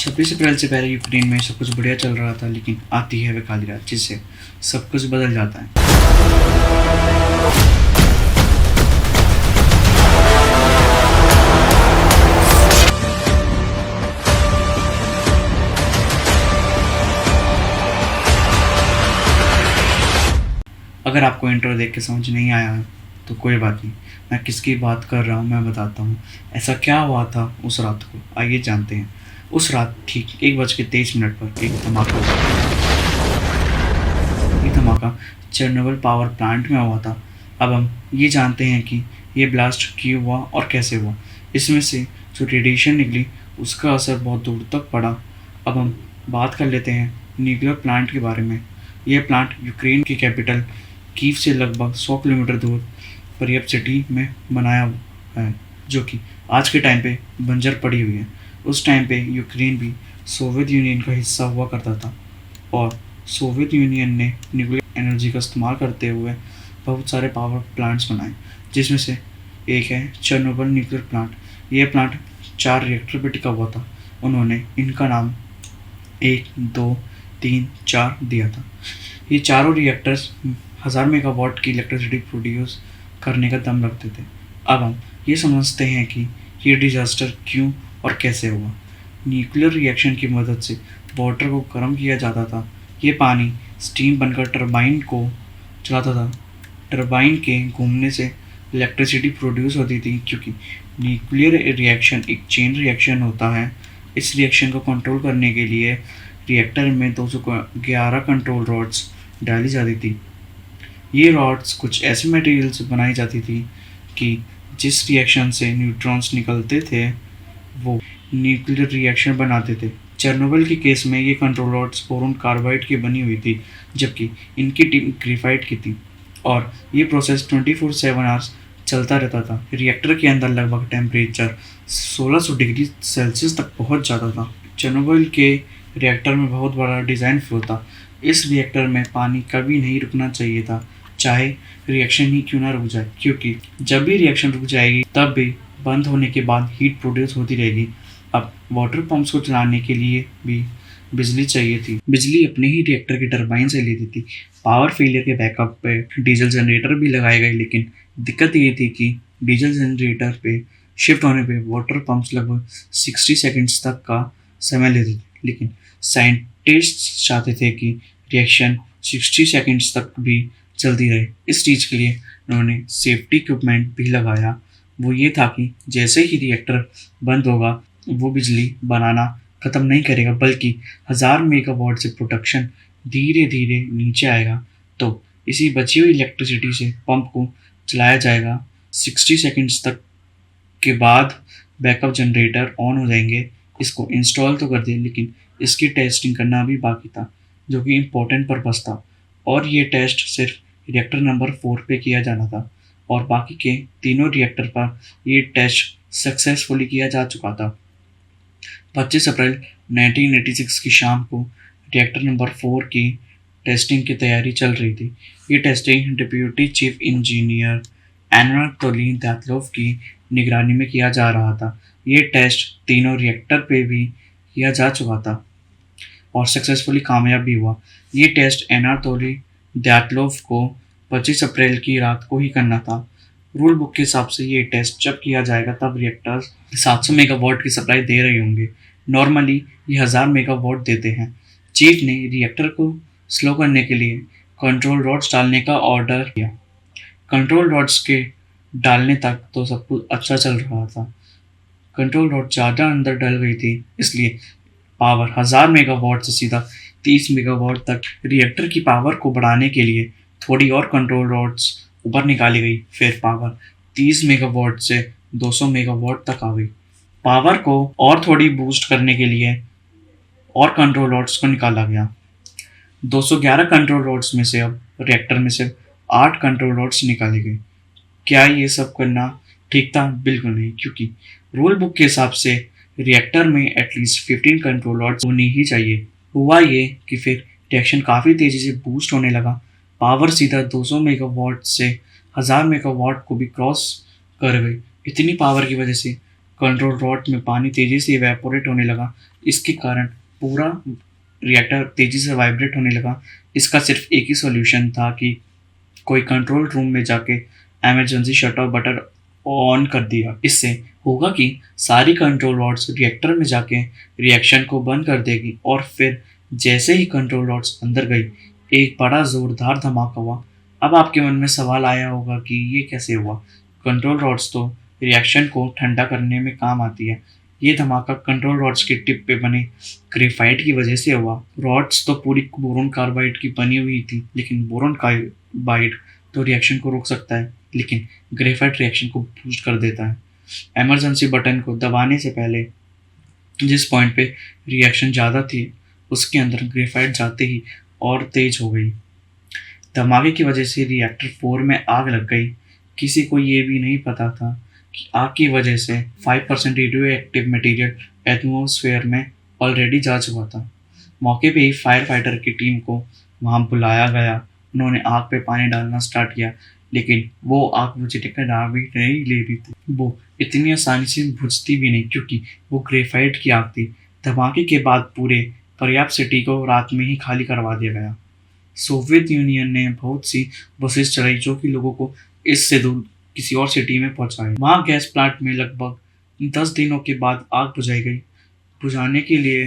26 अप्रैल से पहले यूक्रेन में सब कुछ बढ़िया चल रहा था, लेकिन आती है वह काली रात जिससे सब कुछ बदल जाता है। अगर आपको इंट्रो देख के समझ नहीं आया तो कोई बात नहीं, मैं किसकी बात कर रहा हूँ मैं बताता हूँ। ऐसा क्या हुआ था उस रात को, आइए जानते हैं। उस रात ठीक 1:23 पर एक धमाका हुआ। ये धमाका चेरनोबिल पावर प्लांट में हुआ था। अब हम ये जानते हैं कि ये ब्लास्ट क्यों हुआ और कैसे हुआ। इसमें से जो रेडिएशन निकली उसका असर बहुत दूर तक पड़ा। अब हम बात कर लेते हैं न्यूक्लियर प्लांट के बारे में। यह प्लांट यूक्रेन की कैपिटल कीव से लगभग 100 किलोमीटर दूर परियप सिटी में बनाया है, जो कि आज के टाइम पे बंजर पड़ी हुई है। उस टाइम पे यूक्रेन भी सोवियत यूनियन का हिस्सा हुआ करता था और सोवियत यूनियन ने न्यूक्लियर एनर्जी का इस्तेमाल करते हुए बहुत सारे पावर प्लांट्स बनाए, जिसमें से एक है चेरनोबिल न्यूक्लियर प्लांट। यह प्लांट 4 रिएक्टर पे टिका हुआ था। उन्होंने इनका नाम 1, 2, 3, 4 दिया था। ये चारों रिएक्टर्स 1000 मेगावाट की इलेक्ट्रिसिटी प्रोड्यूस करने का दम रखते थे। अब हम ये समझते हैं कि ये डिजास्टर क्यों और कैसे हुआ। न्यूक्लियर रिएक्शन की मदद से वाटर को गर्म किया जाता था। ये पानी स्टीम बनकर टरबाइन को चलाता था। टरबाइन के घूमने से इलेक्ट्रिसिटी प्रोड्यूस होती थी, क्योंकि न्यूक्लियर रिएक्शन एक चेन रिएक्शन होता है। इस रिएक्शन को कंट्रोल करने के लिए रिएक्टर में 211 कंट्रोल रॉड्स डाली जाती थी। ये रॉड्स कुछ ऐसे मटेरियल से बनाई जाती थी कि जिस रिएक्शन से न्यूट्रॉन्स निकलते थे वो न्यूक्लियर रिएक्शन बनाते थे। चेरनोबिल के केस में ये कंट्रोल रॉड्स बोरोन कार्बाइड की बनी हुई थी, जबकि इनकी टीम ग्रेफाइट की थी और ये प्रोसेस 24/7 आवर्स चलता रहता था। रिएक्टर के अंदर लगभग टेम्परेचर 1600 डिग्री सेल्सियस तक पहुंच जाता था। चेरनोबिल के रिएक्टर में बहुत बड़ा डिज़ाइन फ्लो था। इस रिएक्टर में पानी कभी नहीं रुकना चाहिए था, चाहे रिएक्शन ही क्यों ना रुक जाए, क्योंकि जब भी रिएक्शन रुक जाएगी तब भी बंद होने के बाद हीट प्रोड्यूस होती रहेगी। अब वाटर पंप्स को चलाने के लिए भी बिजली चाहिए थी। बिजली अपने ही रिएक्टर के टरबाइन से लेती थी। पावर फेलियर के बैकअप पे डीजल जनरेटर भी लगाए गए, लेकिन दिक्कत ये थी कि डीजल जनरेटर पे शिफ्ट होने पे वाटर पंप्स लगभग 60 सेकेंड्स तक का समय लेते थे, लेकिन साइंटिस्ट चाहते थे कि रिएक्शन 60 सेकेंड्स तक भी चलती रहे। इस चीज़ के लिए उन्होंने सेफ्टी इक्विपमेंट भी लगाया। वो ये था कि जैसे ही रिएक्टर बंद होगा वो बिजली बनाना ख़त्म नहीं करेगा, बल्कि 1000 मेगावाट से प्रोडक्शन धीरे धीरे नीचे आएगा। तो इसी बची हुई इलेक्ट्रिसिटी से पंप को चलाया जाएगा। 60 सेकेंड्स तक के बाद बैकअप जनरेटर ऑन हो जाएंगे। इसको इंस्टॉल तो कर दिया, लेकिन इसकी टेस्टिंग करना भी बाकी था, जो कि इम्पोर्टेंट पर्पस था। और ये टेस्ट सिर्फ रिएक्टर नंबर 4 पे किया जाना था और बाकी के तीनों रिएक्टर पर ये टेस्ट सक्सेसफुली किया जा चुका था। 25 अप्रैल 1986 की शाम को रिएक्टर नंबर 4 की टेस्टिंग की तैयारी चल रही थी। ये testing deputy chief engineer Anatoly Dyatlov की निगरानी में किया जा रहा था। ये टेस्ट तीनों रिएक्टर पे भी किया जा चुका था और सक्सेसफुली कामयाब भी हुआ। ये टेस्ट एनाटोली दातलोव को 25 अप्रैल की रात को ही करना था। रूल बुक के हिसाब से ये टेस्ट जब किया जाएगा तब रिएक्टर्स 700 मेगावाट की सप्लाई दे रहे होंगे। नॉर्मली ये 1000 मेगावाट देते हैं। चीफ ने रिएक्टर को स्लो करने के लिए कंट्रोल रॉड्स डालने का ऑर्डर किया। कंट्रोल रॉड्स के डालने तक तो सब कुछ अच्छा चल रहा था। कंट्रोल रॉड ज़्यादा अंदर डल गई थी, इसलिए पावर 1000 मेगावाट से सीधा 30 मेगावाट तक। रिएक्टर की पावर को बढ़ाने के लिए थोड़ी और कंट्रोल रॉड्स ऊपर निकाली गई, फिर पावर 30 मेगावाट से 200 मेगावाट तक आ गई। पावर को और थोड़ी बूस्ट करने के लिए और कंट्रोल रॉड्स को निकाला गया। 211 कंट्रोल रॉड्स में से अब रिएक्टर में सिर्फ 8 कंट्रोल रॉड्स निकाले गए। क्या ये सब करना ठीक था? बिल्कुल नहीं, क्योंकि रूल बुक के हिसाब से रिएक्टर में एटलीस्ट 15 कंट्रोल रॉड्स होनी ही चाहिए। हुआ ये कि फिर रिएक्शन काफ़ी तेज़ी से बूस्ट होने लगा। पावर सीधा 200 मेगावाट से 1000 मेगावाट को भी क्रॉस कर गई। इतनी पावर की वजह से कंट्रोल रॉड में पानी तेज़ी से इवेपोरेट होने लगा, इसके कारण पूरा रिएक्टर तेज़ी से वाइब्रेट होने लगा। इसका सिर्फ एक ही सॉल्यूशन था कि कोई कंट्रोल रूम में जाके emergency shut off button on कर दिया। इससे होगा कि सारी कंट्रोल रॉड्स रिएक्टर में जाके रिएक्शन को बंद कर देगी और फिर जैसे ही कंट्रोल रॉड्स अंदर गई, एक बड़ा ज़ोरदार धमाका हुआ। अब आपके मन में सवाल आया होगा कि ये कैसे हुआ? कंट्रोल रॉड्स तो रिएक्शन को ठंडा करने में काम आती है। ये धमाका कंट्रोल रॉड्स के टिप पे बने ग्रेफाइट की वजह से हुआ। रॉड्स तो पूरी बोरोन कार्बाइड की बनी हुई थी, लेकिन बोरोन कार्बाइड तो रिएक्शन को रोक सकता है, लेकिन ग्रेफाइट रिएक्शन को बूस्ट कर देता है। इमरजेंसी बटन को दबाने से पहले जिस पॉइंट पे रिएक्शन ज़्यादा थी, उसके अंदर ग्रेफाइट जाते ही और तेज हो गई। धमाके की वजह से रिएक्टर 4 में आग लग गई। किसी को ये भी नहीं पता था कि आग की वजह से 5% रेडियो एक्टिव मटेरियल एटमॉस्फेयर में ऑलरेडी जा चुका था। मौके पे ही फायर फाइटर की टीम को वहाँ बुलाया गया। उन्होंने आग पे पानी डालना स्टार्ट किया, लेकिन वो आग बुझने का नाम ही नहीं ले रही थी। वो इतनी आसानी से बुझती भी नहीं, क्योंकि वो ग्रेफाइट की आग थी। धमाके के बाद पूरे पर्याप्त सिटी को रात में ही खाली करवा दिया गया। सोवियत यूनियन ने बहुत सी बसेस चलाई जो कि लोगों को इससे दूर किसी और सिटी में पहुंचाए। वहाँ गैस प्लांट में लगभग 10 दिनों के बाद आग बुझाई गई। बुझाने के लिए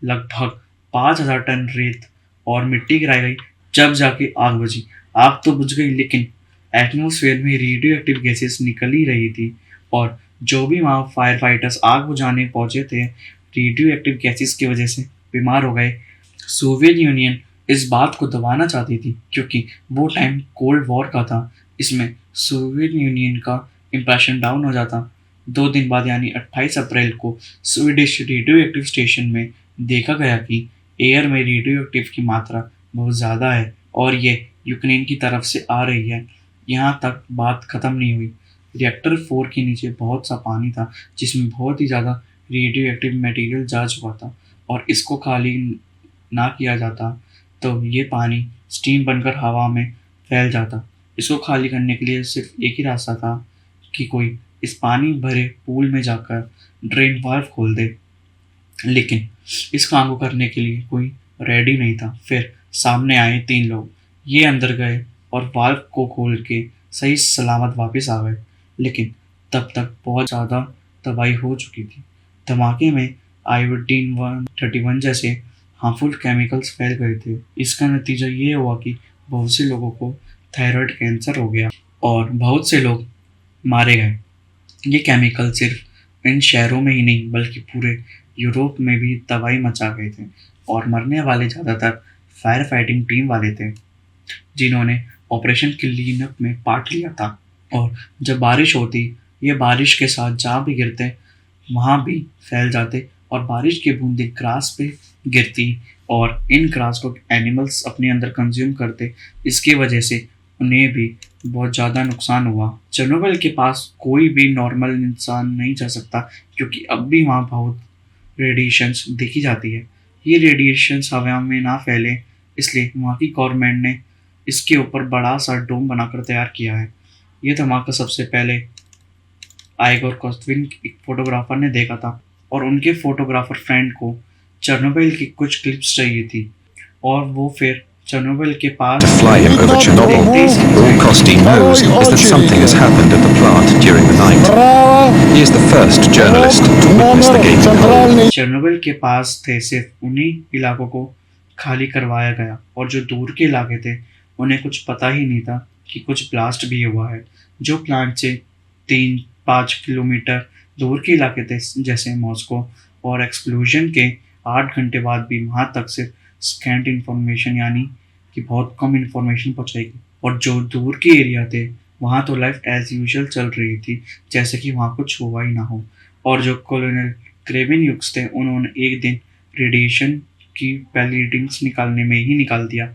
लगभग 5,000 टन रेत और मिट्टी गिराई गई। जब जाके आग बुझी। आग तो बुझ गई, लेकिन एटमॉस्फेयर में रेडियो एक्टिव गैसेस निकल ही रही थी, और जो भी वहाँ फायर फाइटर्स आग बुझाने पहुंचे थे, रेडियो एक्टिव गैसेस की वजह से बीमार हो गए। सोवियत यूनियन इस बात को दबाना चाहती थी, क्योंकि वो टाइम कोल्ड वॉर का था। इसमें सोवियत यूनियन का इम्प्रेशन डाउन हो जाता। 2 दिन बाद यानी 28 अप्रैल को स्वीडिश रेडियो एक्टिव स्टेशन में देखा गया कि एयर में रेडियो एक्टिव की मात्रा बहुत ज़्यादा है और ये यूक्रेन की तरफ से आ रही है। यहाँ तक बात ख़त्म नहीं हुई। रिएक्टर 4 के नीचे बहुत सा पानी था, जिसमें बहुत ही ज़्यादा रेडियो एक्टिव मटेरियल जा चुका था, और इसको खाली ना किया जाता तो ये पानी स्टीम बनकर हवा में फैल जाता। इसको खाली करने के लिए सिर्फ एक ही रास्ता था कि कोई इस पानी भरे पूल में जाकर ड्रेन वाल्व खोल दे, लेकिन इस काम को करने के लिए कोई रेडी नहीं था। फिर सामने आए 3 लोग। ये अंदर गए और वाल्व को खोल के सही सलामत वापस आ गए, लेकिन तब तक बहुत ज़्यादा तबाही हो चुकी थी। धमाके में आयोडीन 131 जैसे हार्मफुल केमिकल्स फैल गए थे। इसका नतीजा ये हुआ कि बहुत से लोगों को थायराइड कैंसर हो गया और बहुत से लोग मारे गए। ये केमिकल सिर्फ इन शहरों में ही नहीं, बल्कि पूरे यूरोप में भी तबाही मचा गए थे, और मरने वाले ज़्यादातर फायर फाइटिंग टीम वाले थे, जिन्होंने ऑपरेशन क्लीन अप में पार्ट लिया था। और जब बारिश होती, ये बारिश के साथ जहाँ भी गिरते वहाँ भी फैल जाते, और बारिश की बूंदें ग्रास पे गिरती और इन ग्रास को एनिमल्स अपने अंदर कंज्यूम करते। इसकी वजह से उन्हें भी बहुत ज़्यादा नुकसान हुआ। चेरनोबिल के पास कोई भी नॉर्मल इंसान नहीं जा सकता, क्योंकि अब भी वहाँ बहुत रेडिएशंस देखी जाती है। ये रेडिएशंस हवा में ना फैले, इसलिए वहाँ की गवर्नमेंट ने इसके ऊपर बड़ा सा डोम बनाकर तैयार किया है। ये धमाका सबसे पहले आइगोर कोस्टविन एक फोटोग्राफर ने देखा था, और उनके फोटोग्राफर फ्रेंड को चेरनोबिल की कुछ क्लिप्स चाहिए थी, और वो फिर चेरनोबिल के पास Fly him over Chernobyl. All Kosti knows is that something has happened at the plant during the night. He is the first journalist to witness the gaping hole. Chernobyl के पास थे, सिर्फ उन्हीं इलाकों को खाली करवाया गया, और जो दूर के इलाके थे उन्हें कुछ पता ही नहीं था कि कुछ ब्लास्ट भी हुआ है। जो प्लांट से 3-5 किलोमीटर दूर के इलाके थे, जैसे मॉस्को, और एक्सप्लोजन के 8 घंटे बाद भी वहाँ तक सिर्फ स्कैंट इन्फॉर्मेशन यानी कि बहुत कम इन्फॉर्मेशन पहुँचाएगी। और जो दूर के एरिया थे वहाँ तो लाइफ एज यूजुअल चल रही थी, जैसे कि वहाँ कुछ हुआ ही ना हो। और जो कॉलोनल क्रेविन युक्स थे, उन्होंने एक दिन रेडिएशन की पहली रीडिंग्स निकालने में ही निकाल दिया।